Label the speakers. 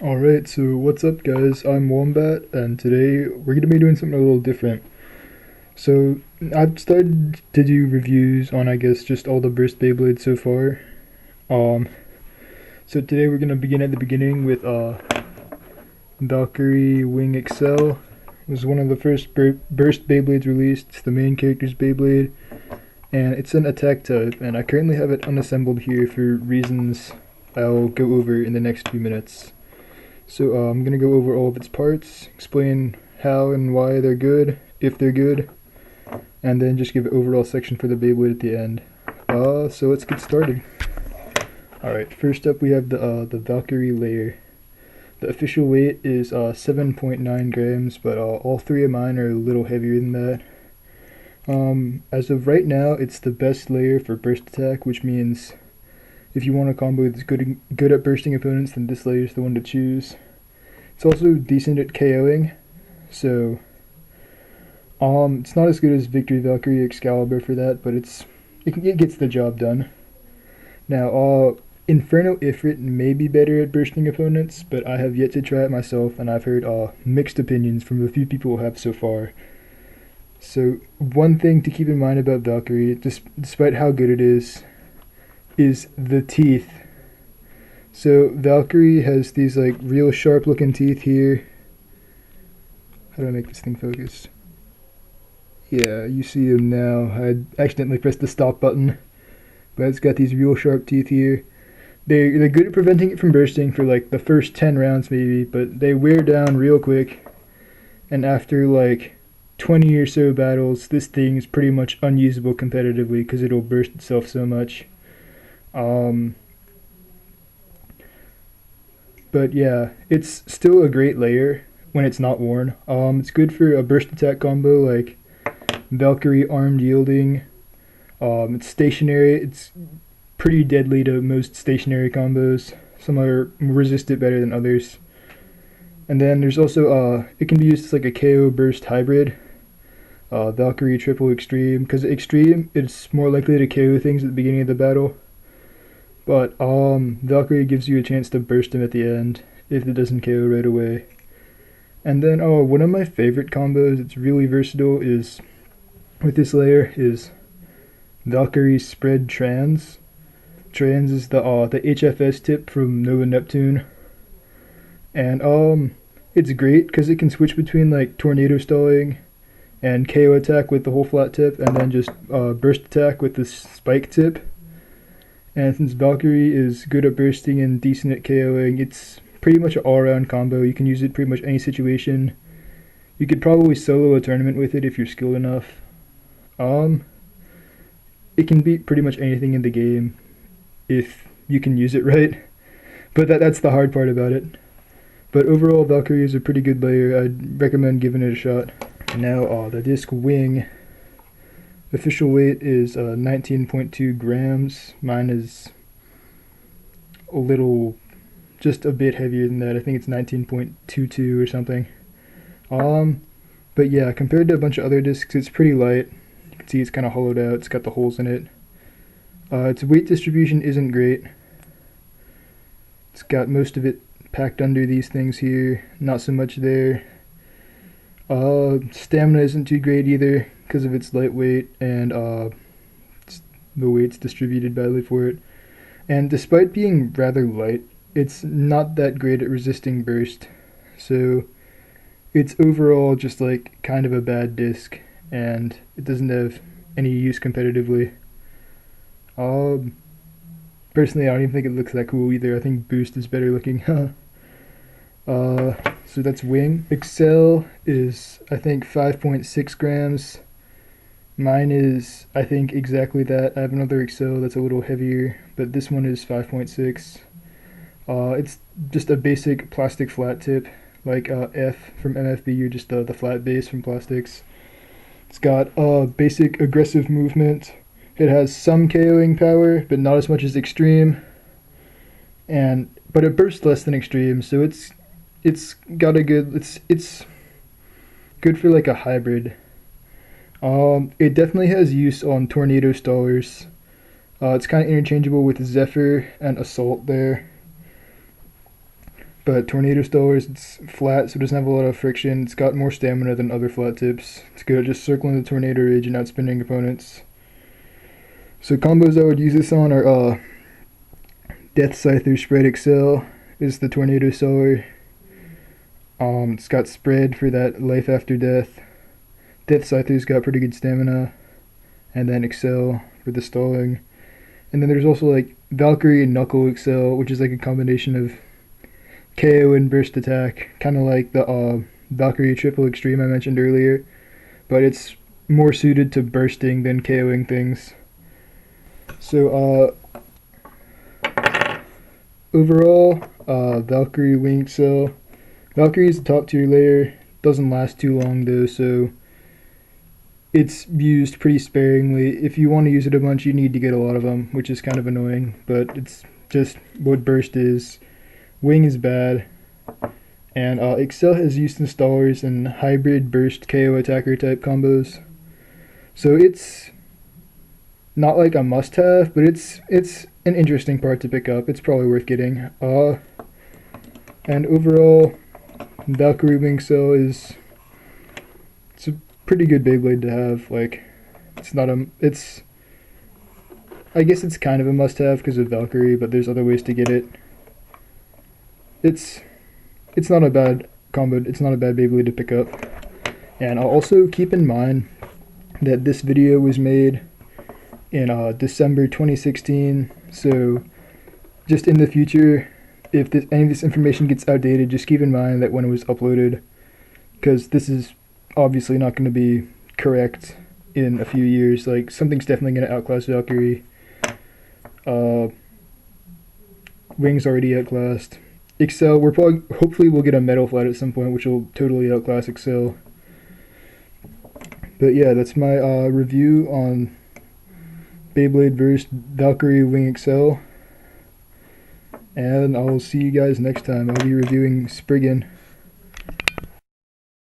Speaker 1: Alright, so what's up guys? I'm Wombat and today we're gonna be doing something a little different. So I've started to do reviews on I guess just all the burst Beyblades so far. Um so today we're gonna begin at the beginning with Valkyrie Wing Accel. It was one of the first burst Beyblades released. It's the main character's Beyblade and it's an attack type, and I currently have it unassembled here for reasons I'll go over in the next few minutes. So I'm going to go over all of its parts, explain how and why they're good, if they're good, and then just give an overall section for the Beyblade at the end. So let's get started. Alright, first up we have the Valkyrie layer. The official weight is 7.9 grams, but all three of mine are a little heavier than that. As of right now, it's the best layer for burst attack, which means if you want a combo that's good at bursting opponents, then this layer is the one to choose. It's also decent at KOing, so it's not as good as Victory Valkyrie or Excalibur for that, but it gets the job done. Now, Inferno Ifrit may be better at bursting opponents, but I have yet to try it myself, and I've heard mixed opinions from a few people who have so far. So one thing to keep in mind about Valkyrie, despite how good it is the teeth. So Valkyrie has these like real sharp looking teeth here. How do I make this thing focus? Yeah, you see them now. I accidentally pressed the stop button, but it's got these real sharp teeth here. They're good at preventing it from bursting for like the first 10 rounds maybe, but they wear down real quick, and after like 20 or so battles, this thing is pretty much unusable competitively because it'll burst itself so much. But yeah, it's still a great layer when it's not worn. It's good for a burst attack combo like Valkyrie armed yielding. It's stationary. It's pretty deadly to most stationary combos. Some are resist it better than others. And then there's also it can be used as like a KO burst hybrid. Valkyrie triple extreme, because extreme it's more likely to KO things at the beginning of the battle. But Valkyrie gives you a chance to burst him at the end if it doesn't KO right away. And then one of my favorite combos, it's really versatile, is with this layer is Valkyrie spread trans. Trans is the HFS tip from Nova Neptune, and it's great because it can switch between like tornado stalling and KO attack with the whole flat tip, and then just burst attack with the spike tip. And since Valkyrie is good at bursting and decent at KOing, it's pretty much an all-around combo. You can use it pretty much any situation. You could probably solo a tournament with it if you're skilled enough. It can beat pretty much anything in the game if you can use it right. But that's the hard part about it. But overall, Valkyrie is a pretty good layer. I'd recommend giving it a shot. Now, the disc wing. Official weight is 19.2 grams. Mine is a little, just a bit heavier than that. I think it's 19.22 or something. But yeah, compared to a bunch of other discs, it's pretty light. You can see it's kind of hollowed out. It's got the holes in it. Its weight distribution isn't great. It's got most of it packed under these things here. Not so much there. Stamina isn't too great either because of its lightweight, and the weight's distributed badly for it. And despite being rather light, it's not that great at resisting burst. So it's overall just like kind of a bad disc, and it doesn't have any use competitively. Personally, I don't even think it looks that cool either. I think Boost is better looking. So that's wing. Accel is, I think, 5.6 grams. Mine is, I think, exactly that. I have another Accel that's a little heavier, but this one is 5.6. It's just a basic plastic flat tip, like F from MFB, or just the flat base from plastics. It's got basic aggressive movement. It has some KOing power, but not as much as extreme. But it bursts less than extreme, so it's got a good, it's good for like a hybrid. It definitely has use on tornado stallers. It's kind of interchangeable with Zephyr and Assault there. But Tornado Stallers, it's flat, so it doesn't have a lot of friction. It's got more stamina than other flat tips. It's good at just circling the Tornado Ridge and outspinning opponents. So combos I would use this on are Death Scyther Spread Accel is the Tornado Staller. It's got Spread for that life after death. Death Scyther's got pretty good stamina. And then Accel for the stalling. And then there's also like Valkyrie and Knuckle Accel, which is like a combination of KO and burst attack, kind of like the Valkyrie Triple Extreme I mentioned earlier, but it's more suited to bursting than KOing things. So overall, Valkyrie Wing Accel. Valkyrie is the top tier layer, doesn't last too long though, so it's used pretty sparingly. If you want to use it a bunch, you need to get a lot of them, which is kind of annoying, but it's just what burst is. Wing is bad, and Accel has used installers and hybrid burst KO attacker type combos, so it's not like a must-have, but it's an interesting part to pick up. It's probably worth getting. And overall, Valkyrie Wing Accel it's a pretty good Beyblade to have. Like, I guess it's kind of a must-have because of Valkyrie, but there's other ways to get it. It's not a bad combo. It's not a bad Beyblade to pick up. And I'll also keep in mind that this video was made in December 2016. So just in the future, if any of this information gets outdated, just keep in mind that when it was uploaded, because this is obviously not going to be correct in a few years. Like, something's definitely going to outclass Valkyrie. Wing's already outclassed. Accel, hopefully we'll get a metal flat at some point, which will totally outclass Accel. But yeah, that's my review on Beyblade vs. Valkyrie Wing Accel. And I'll see you guys next time. I'll be reviewing Spriggan.